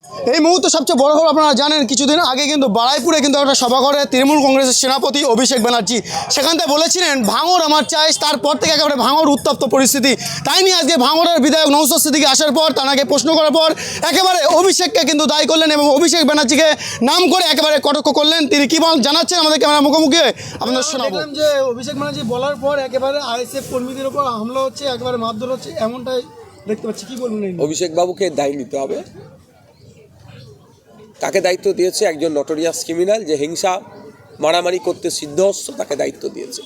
এই মুহূর্তে সবচেয়ে বড় খবর আপনারা জানেন, কিছুদিন আগে কিন্তু বারাইপুরে কিন্তু একটা সভা করে তৃণমূল কংগ্রেসের সেনাপতি অভিষেক ব্যানার্জি। সেখান থেকে বলেছিলেন ভাঙড় আমার চাই। তারপর থেকে একেবারে ভাঙড় উত্তপ্ত পরিস্থিতি। তাই নিয়ে আজকে ভাঙড়ের বিধায়ক নওশাদ সিদ্দিকী আসার পর তাকে প্রশ্ন করার পর একেবারে অভিষেককে কিন্তু দায়ী করলেন এবং অভিষেক ব্যানার্জিকে নাম করে একেবারে কটাক্ষ করলেন। তিনি কি জানাচ্ছেন আমাদের ক্যামেরা মুখোমুখি আপনাদের শোনাবো। যে অভিষেক ব্যানার্জি বলার পর একেবারে আইএসএফ কর্মীদের উপর হামলা হচ্ছে, একেবারে মারধর হচ্ছে, এমনটাই দেখতে পাচ্ছি। কি বলবেন? অভিষেক বাবুকে দায়ী নিতে হবে। তাকে দায়িত্ব দিয়েছে একজন নটোরিয়াস ক্রিমিনাল যে হিংসা মারামারি করতে সিদ্ধহস্ত, তাকে দায়িত্ব দিয়েছে।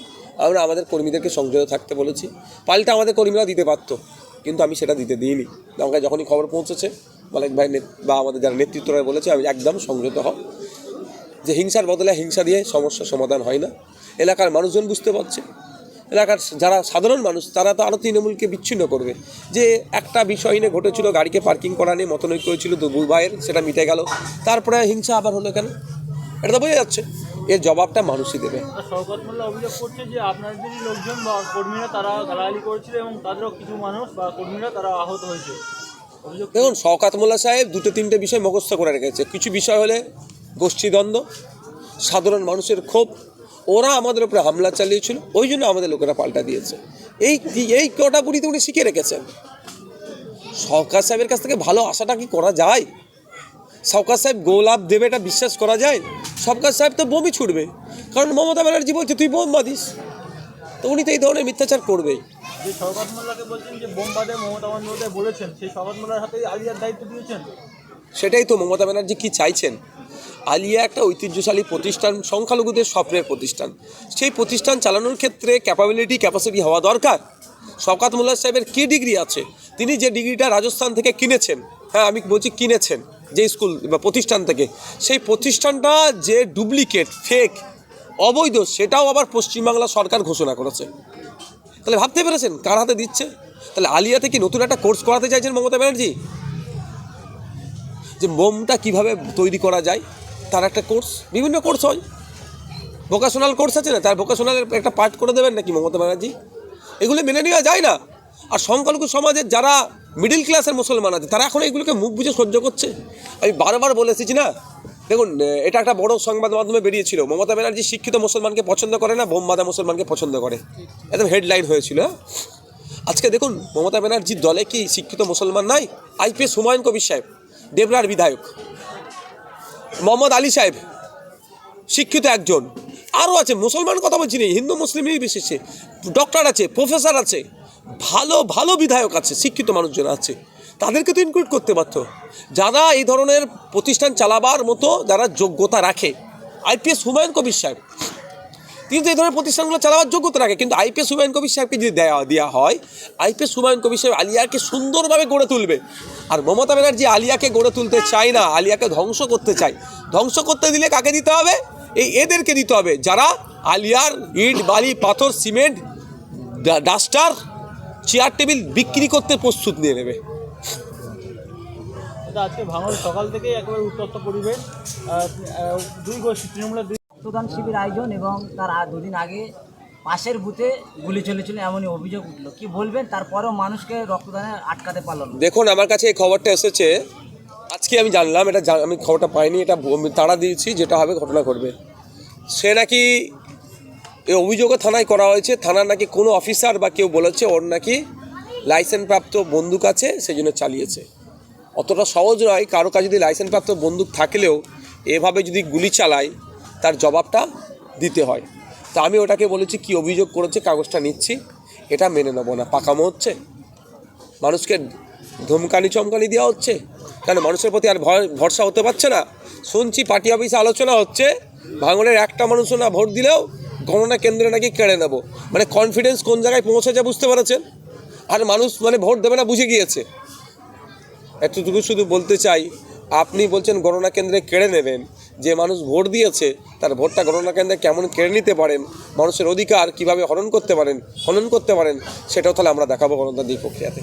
আমরা আমাদের কর্মীদেরকে সংযত থাকতে বলেছি। পাল্টা আমাদের কর্মীরা দিতে পারত, কিন্তু আমি সেটা দিতে দিইনি। আমাকে যখনই খবর পৌঁছেছে মালিক ভাই বা আমাদের যারা নেতৃত্বরা বলেছে, আমি একদম সংযত হব যে হিংসার বদলে হিংসা দিয়ে সমস্যার সমাধান হয় না। এলাকার মানুষজন বুঝতে পারছে, এলাকার যারা সাধারণ মানুষ তারা তো আরও তৃণমূলকে বিচ্ছিন্ন করবে। যে একটা বিষয় নিয়ে ঘটেছিল, গাড়িকে পার্কিং করা নিয়ে মতনৈক্য হয়েছিল দুই ভাইয়ের, সেটা মিটে গেল, তারপরে হিংসা আবার হলো কেন? এটা তো বোঝা যাচ্ছে। এর জবাবটা মানুষই দেবে। শওকত মোল্লা অভিযোগ করছে যে আপনাদেরই লোকজন বা কর্মীরা তারা গালাগালি করেছিল এবং তাদেরও কিছু মানুষ বা কর্মীরা তারা আহত হয়েছে। দেখুন, শওকত মোল্লা সাহেব দুটো তিনটে বিষয় মুখস্থ করে রেখেছে। কিছু বিষয় হলে গোষ্ঠীদ্বন্দ্ব, সাধারণ মানুষের ক্ষোভ, ওরা আমাদের উপরে হামলা চালিয়েছিল, ওই জন্য আমাদের লোকেরা পাল্টা দিয়েছে। এই ক্যাটাগরিতে উনি শিখে রেখেছেন। শওকত সাহেবের কাছ থেকে ভালো আশাটা কি করা যায়? শওকত সাহেব গোলাপ দেবে এটা বিশ্বাস করা যায়? শওকত সাহেব তো বোমই ছুটবে, কারণ মমতা ব্যানার্জি বলছে তুই বোম বাঁধিস, তো উনি তো এই ধরনের মিথ্যাচার করবেই। যে শওকত মোল্লাকে বলছেন যে বোম বাঁধে মমতা বন্দ্যোপাধ্যায় বলেছেন, সেই শওকত মোল্লার হাতে আলিয়ার দায়িত্ব দিয়েছেন। সেটাই তো মমতা ব্যানার্জি কী চাইছেন। আলিয়া একটা ঐতিহ্যশালী প্রতিষ্ঠান, সংখ্যালঘুদের স্বপ্নের প্রতিষ্ঠান। সেই প্রতিষ্ঠান চালানোর ক্ষেত্রে ক্যাপাসিটি হওয়া দরকার। শওকত মোল্লা সাহেবের কী ডিগ্রি আছে? তিনি যে ডিগ্রিটা রাজস্থান থেকে কিনেছেন, হ্যাঁ আমি বলছি কিনেছেন, যে স্কুল বা প্রতিষ্ঠান থেকে, সেই প্রতিষ্ঠানটা যে ডুপ্লিকেট, ফেক, অবৈধ, সেটাও আবার পশ্চিমবাংলা সরকার ঘোষণা করেছে। তাহলে ভাবতে পেরেছেন কার হাতে দিচ্ছে? তাহলে আলিয়াতে কি নতুন একটা কোর্স করাতে চাইছেন মমতা ব্যানার্জি? যে বোমটা কিভাবে তৈরি করা যায় তার একটা কোর্স, বিভিন্ন কোর্স হয়, ভোকেশনাল কোর্স আছে না, তার ভোকেশনালের একটা পার্ট করে দেবেন নাকি মমতা ব্যানার্জি? এগুলো মেনে নেওয়া যায় না। আর সংখ্যালঘু সমাজের যারা মিডিল ক্লাসের মুসলমান আছে তারা এখন এগুলোকে মুখ বুঝে সহ্য করছে। আমি বারবার বলে এসেছি না, দেখুন এটা একটা বড় সংবাদ মাধ্যমে বেরিয়েছিল, মমতা ব্যানার্জি শিক্ষিত মুসলমানকে পছন্দ করে না, বোম বাঁধা মুসলমানকে পছন্দ করে, একদম হেডলাইন হয়েছিল। আজকে দেখুন মমতা ব্যানার্জির দলে কি শিক্ষিত মুসলমান নাই? আইপিএস হুমায়ুন কবির সাহেব, দেবরার বিধায়ক, মোহাম্মদ আলী সাহেব শিক্ষিত একজন, আরও আছে, মুসলমান কথা বলছি না, হিন্দু মুসলিম নির্বিশেষে ডক্টর আছে, প্রফেসর আছে, ভালো ভালো বিধায়ক আছে, শিক্ষিত মানুষজন আছে, তাদেরকে তো ইনক্লুড করতে পারতো। যারা এই ধরনের প্রতিষ্ঠান চালাবার মতো যারা যোগ্যতা রাখে, আইপিএস হুমায়ুন কবির সাহেব কিন্তু এই ধরনের প্রতিষ্ঠানগুলো চালাবার যোগ্যতা রাখে, কিন্তু আইপিএস হুমায়ুন কবির সাহেবকে যদি দেওয়া হয়, আইপিএস হুমায়ুন কবির সাহেব আলিয়াকে সুন্দরভাবে গড়ে তুলবে। আর মমতা ব্যানার্জি আলিয়াকে গড়ে তুলতে চায় না, আলিয়াকে ধ্বংস করতে চায়। ধ্বংস করতে দিলে কাকে দিতে হবে? এদেরকে দিতে হবে যারা আলিয়ার ইট, বালি, পাথর, সিমেন্ট, ডাস্টার, চেয়ার টেবিল বিক্রি করতে প্রস্তুত নিয়ে নেবে। আজকে ভাঙড় সকাল থেকেই একেবারে উত্তপ্ত পরিবেশ। দুই গোষ্ঠী তৃণমূলের রক্তদান শিবির আয়োজন এবং তার দুদিন আগে পাশের বুথে গুলি চলেছিল এমনই অভিযোগ উঠলো। কি বলবেন? তারপরেও মানুষকে রক্তদানে আটকাতে পারলো না। দেখুন, আমার কাছে এই খবরটা এসেছে আজকে, আমি জানলাম, এটা আমি খবরটা পাইনি, এটা তাড়া দিয়েছি, যেটা হবে ঘটনা ঘটবে। সে নাকি এই অভিযোগও থানায় করা হয়েছে, থানার নাকি কোনো অফিসার বা কেউ বলেছে ওর নাকি লাইসেন্সপ্রাপ্ত বন্দুক আছে, সেই জন্য চালিয়েছে। অতটা সহজ নয়, কারো কাছে যদি লাইসেন্সপ্রাপ্ত বন্দুক থাকলেও এভাবে যদি গুলি চালায় তার জবাবটা দিতে হয়। তা আমি ওটাকে বলেছি কি অভিযোগ করেছে কাগজটা নিচ্ছি, এটা মেনে নেবো না। পাকামো হচ্ছে, মানুষকে ধমকানি চমকানি দেওয়া হচ্ছে, কেন মানুষের প্রতি আর ভরসা হতে পারছে না? শুনছি পার্টি অফিসে আলোচনা হচ্ছে, ভাঙড়ের একটা মানুষও না ভোট দিলেও গণনা কেন্দ্রে নাকি কেড়ে নেব। মানে কনফিডেন্স কোন জায়গায় পৌঁছেছে বুঝতে পারছেন? আর মানুষ মানে ভোট দেবে না বুঝে গিয়েছে। এতটুকু শুধু বলতে চাই, আপনি বলছেন গণনা কেন্দ্রে কেড়ে নেবেন, যে মানুষ ভোট দিয়েছে তার ভোটটা গণনা কেন্দ্রে কেমন কেড়ে নিতে পারেন, মানুষের অধিকার কিভাবে হনন করতে পারেন সেটাও তাহলে আমরা দেখাবো গণতান্ত্রিক প্রক্রিয়াতে।